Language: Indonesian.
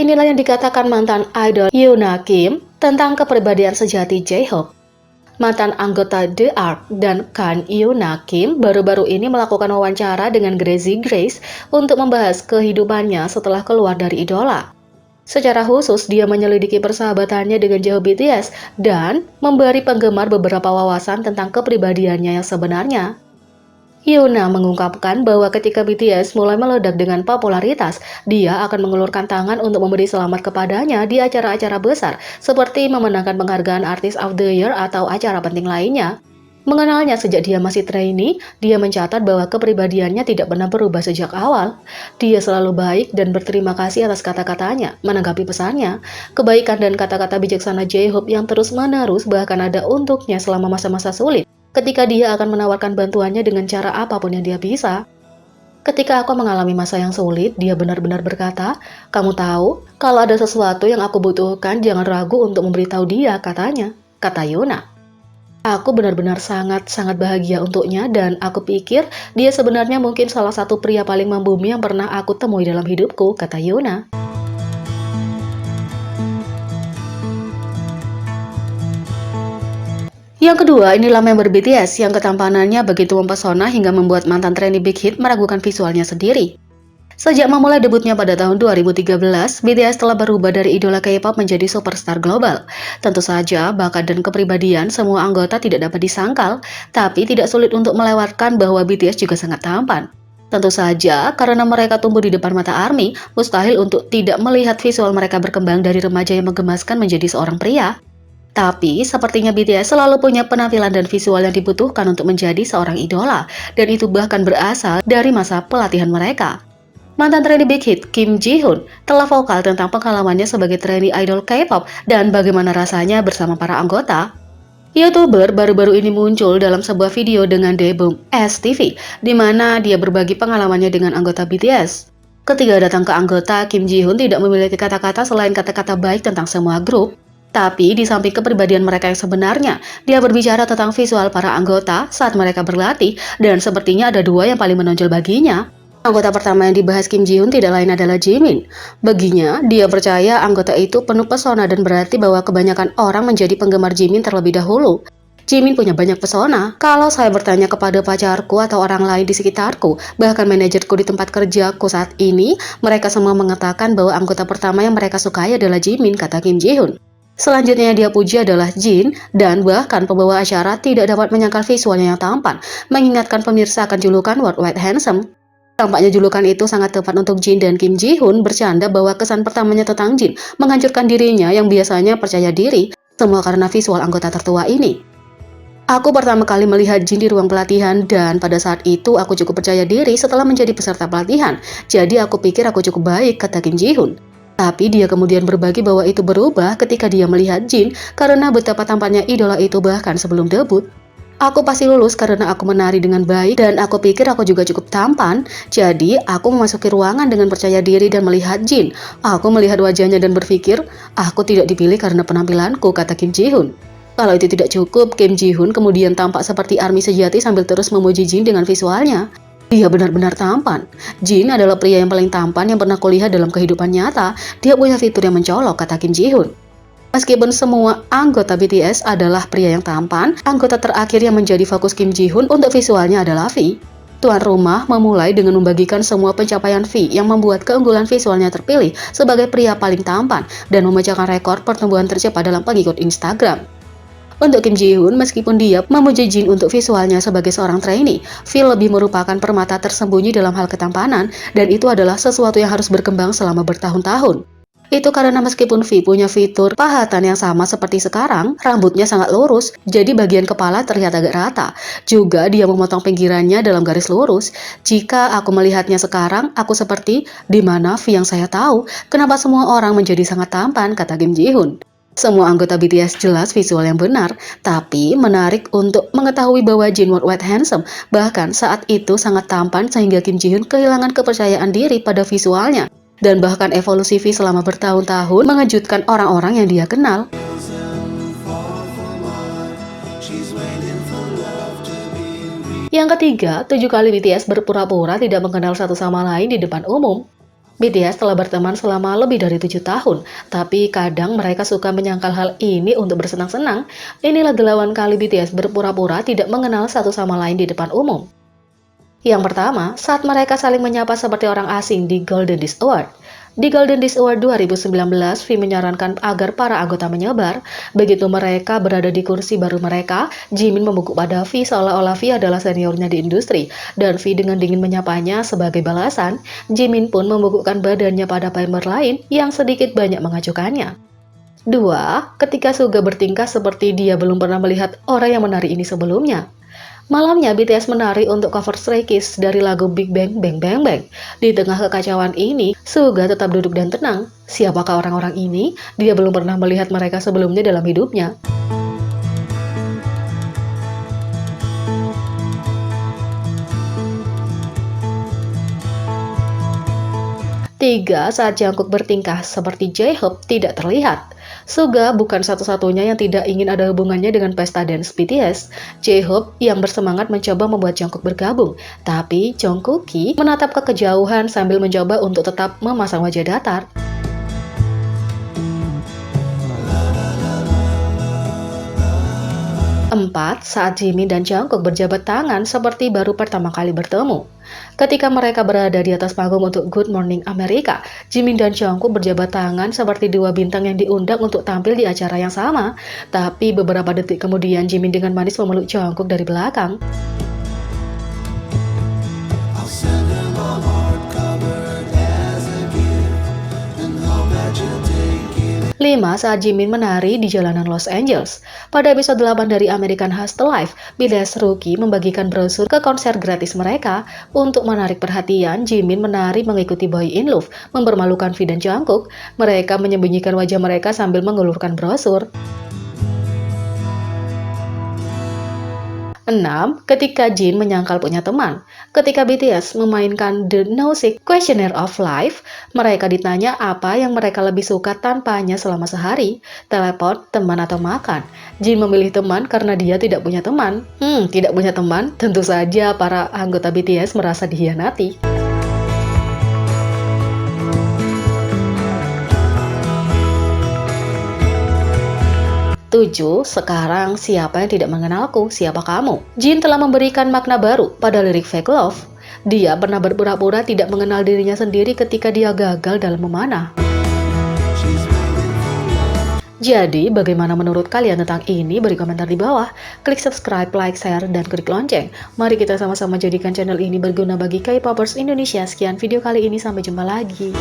inilah yang dikatakan mantan idol Yoona Kim tentang kepribadian sejati J-Hope. Mantan anggota The Ark dan Kan Yoona Kim baru-baru ini melakukan wawancara dengan Gracie Grace untuk membahas kehidupannya setelah keluar dari idola. Secara khusus, dia menyelidiki persahabatannya dengan J-Hope BTS dan memberi penggemar beberapa wawasan tentang kepribadiannya yang sebenarnya. Yoona mengungkapkan bahwa ketika BTS mulai meledak dengan popularitas, dia akan mengulurkan tangan untuk memberi selamat kepadanya di acara-acara besar, seperti memenangkan penghargaan Artist of the Year atau acara penting lainnya. Mengenalnya sejak dia masih trainee, dia mencatat bahwa kepribadiannya tidak pernah berubah sejak awal. Dia selalu baik dan berterima kasih atas kata-katanya, menanggapi pesannya. Kebaikan dan kata-kata bijaksana J-Hope yang terus-menerus bahkan ada untuknya selama masa-masa sulit, ketika dia akan menawarkan bantuannya dengan cara apapun yang dia bisa. Ketika aku mengalami masa yang sulit, dia benar-benar berkata, "Kamu tahu, kalau ada sesuatu yang aku butuhkan, jangan ragu untuk memberitahu dia," katanya, kata Yoona. Aku benar-benar sangat-sangat bahagia untuknya dan aku pikir dia sebenarnya mungkin salah satu pria paling membumi yang pernah aku temui dalam hidupku, kata Yoona. Yang kedua, inilah member BTS yang ketampanannya begitu mempesona hingga membuat mantan trainee Big Hit meragukan visualnya sendiri. Sejak memulai debutnya pada tahun 2013, BTS telah berubah dari idola K-pop menjadi superstar global. Tentu saja, bakat dan kepribadian semua anggota tidak dapat disangkal, tapi tidak sulit untuk melewatkan bahwa BTS juga sangat tampan. Tentu saja, karena mereka tumbuh di depan mata ARMY, mustahil untuk tidak melihat visual mereka berkembang dari remaja yang menggemaskan menjadi seorang pria. Tapi, sepertinya BTS selalu punya penampilan dan visual yang dibutuhkan untuk menjadi seorang idola, dan itu bahkan berasal dari masa pelatihan mereka. Mantan trainee Big Hit, Kim Ji-hoon, telah vokal tentang pengalamannya sebagai trainee idol K-pop dan bagaimana rasanya bersama para anggota. YouTuber baru-baru ini muncul dalam sebuah video dengan Daebum STV, di mana dia berbagi pengalamannya dengan anggota BTS. Ketika datang ke anggota, Kim Ji-hoon tidak memiliki kata-kata selain kata-kata baik tentang semua grup. Tapi di samping kepribadian mereka yang sebenarnya, dia berbicara tentang visual para anggota saat mereka berlatih dan sepertinya ada dua yang paling menonjol baginya. Anggota pertama yang dibahas Kim Ji-hoon tidak lain adalah Jimin. Baginya, dia percaya anggota itu penuh pesona dan berarti bahwa kebanyakan orang menjadi penggemar Jimin terlebih dahulu. Jimin punya banyak pesona. Kalau saya bertanya kepada pacarku atau orang lain di sekitarku, bahkan manajerku di tempat kerjaku saat ini, mereka semua mengatakan bahwa anggota pertama yang mereka sukai adalah Jimin, kata Kim Ji-hoon. Selanjutnya dia puji adalah Jin, dan bahkan pembawa acara tidak dapat menyangkal visualnya yang tampan, mengingatkan pemirsa akan julukan Worldwide Handsome. Tampaknya julukan itu sangat tepat untuk Jin dan Kim Ji-hoon bercanda bahwa kesan pertamanya tentang Jin menghancurkan dirinya yang biasanya percaya diri, semua karena visual anggota tertua ini. Aku pertama kali melihat Jin di ruang pelatihan dan pada saat itu aku cukup percaya diri setelah menjadi peserta pelatihan, jadi aku pikir aku cukup baik, kata Kim Ji-hoon. Tapi dia kemudian berbagi bahwa itu berubah ketika dia melihat Jin karena betapa tampannya idola itu bahkan sebelum debut. Aku pasti lulus karena aku menari dengan baik dan aku pikir aku juga cukup tampan. Jadi aku memasuki ruangan dengan percaya diri dan melihat Jin. Aku melihat wajahnya dan berpikir, aku tidak dipilih karena penampilanku, kata Kim Ji-hoon. Kalau itu tidak cukup, Kim Ji-hoon kemudian tampak seperti ARMY sejati sambil terus memuji Jin dengan visualnya. Dia benar-benar tampan. Jin adalah pria yang paling tampan yang pernah kulihat dalam kehidupan nyata. Dia punya fitur yang mencolok, kata Kim Ji-hoon. Meskipun semua anggota BTS adalah pria yang tampan, anggota terakhir yang menjadi fokus Kim Ji-hoon untuk visualnya adalah V. Tuan rumah memulai dengan membagikan semua pencapaian V yang membuat keunggulan visualnya terpilih sebagai pria paling tampan dan memecahkan rekor pertumbuhan tercepat dalam pengikut Instagram. Untuk Kim Ji-hoon, meskipun dia memuji Jin untuk visualnya sebagai seorang trainee, V lebih merupakan permata tersembunyi dalam hal ketampanan dan itu adalah sesuatu yang harus berkembang selama bertahun-tahun. Itu karena meskipun V punya fitur pahatan yang sama seperti sekarang, rambutnya sangat lurus, jadi bagian kepala terlihat agak rata. Juga dia memotong pinggirannya dalam garis lurus. Jika aku melihatnya sekarang, aku seperti, di mana V yang saya tahu, kenapa semua orang menjadi sangat tampan, kata Kim Ji-hoon. Semua anggota BTS jelas visual yang benar, tapi menarik untuk mengetahui bahwa Jin Worldwide Handsome bahkan saat itu sangat tampan sehingga Kim Ji-hoon kehilangan kepercayaan diri pada visualnya. Dan bahkan evolusi V selama bertahun-tahun mengejutkan orang-orang yang dia kenal. Yang ketiga, 7 kali BTS berpura-pura tidak mengenal satu sama lain di depan umum. BTS telah berteman selama lebih dari 7 tahun, tapi kadang mereka suka menyangkal hal ini untuk bersenang-senang. Inilah 8 kali BTS berpura-pura tidak mengenal satu sama lain di depan umum. Yang pertama, saat mereka saling menyapa seperti orang asing di Golden Disc Award. Di Golden Disc Award 2019, V menyarankan agar para anggota menyebar. Begitu mereka berada di kursi baru mereka, Jimin membungkuk pada V seolah-olah V adalah seniornya di industri. Dan V dengan dingin menyapanya sebagai balasan, Jimin pun membungkukkan badannya pada member lain yang sedikit banyak mengacukannya. 2. Ketika Suga bertingkah seperti dia belum pernah melihat orang yang menari ini sebelumnya. Malamnya BTS menari untuk cover Stray Kids dari lagu Big Bang Bang Bang Bang. Di tengah kekacauan ini, Suga tetap duduk dan tenang. Siapakah orang-orang ini? Dia belum pernah melihat mereka sebelumnya dalam hidupnya. 3. Saat Jungkook bertingkah seperti J-Hope tidak terlihat. Suga bukan satu-satunya yang tidak ingin ada hubungannya dengan pesta dance BTS. J-Hope yang bersemangat mencoba membuat Jungkook bergabung, tapi Jungkooki menatap ke kejauhan sambil mencoba untuk tetap memasang wajah datar. 4. Saat Jimin dan Jungkook berjabat tangan seperti baru pertama kali bertemu. Ketika mereka berada di atas panggung untuk Good Morning America, Jimin dan Jungkook berjabat tangan seperti dua bintang yang diundang untuk tampil di acara yang sama. Tapi beberapa detik kemudian Jimin dengan manis memeluk Jungkook dari belakang. 5. Saat Jimin menari di jalanan Los Angeles. Pada episode 8 dari American Hustle Life, BTS Rookie membagikan brosur ke konser gratis mereka. Untuk menarik perhatian, Jimin menari mengikuti Boy in Love, mempermalukan V dan Jungkook. Mereka menyembunyikan wajah mereka sambil mengulurkan brosur. 6. Ketika Jin menyangkal punya teman. Ketika BTS memainkan The Nosy Questionnaire of Life, mereka ditanya apa yang mereka lebih suka tanpanya selama sehari, telepon, teman, atau makan. Jin memilih teman karena dia tidak punya teman. Tidak punya teman? Tentu saja para anggota BTS merasa dikhianati. 7. Sekarang siapa yang tidak mengenalku? Siapa kamu? Jin telah memberikan makna baru pada lirik Fake Love. Dia pernah berpura-pura tidak mengenal dirinya sendiri ketika dia gagal dalam memanah. Jadi, bagaimana menurut kalian tentang ini? Beri komentar di bawah. Klik subscribe, like, share, dan klik lonceng. Mari kita sama-sama jadikan channel ini berguna bagi K-popers Indonesia. Sekian video kali ini, sampai jumpa lagi.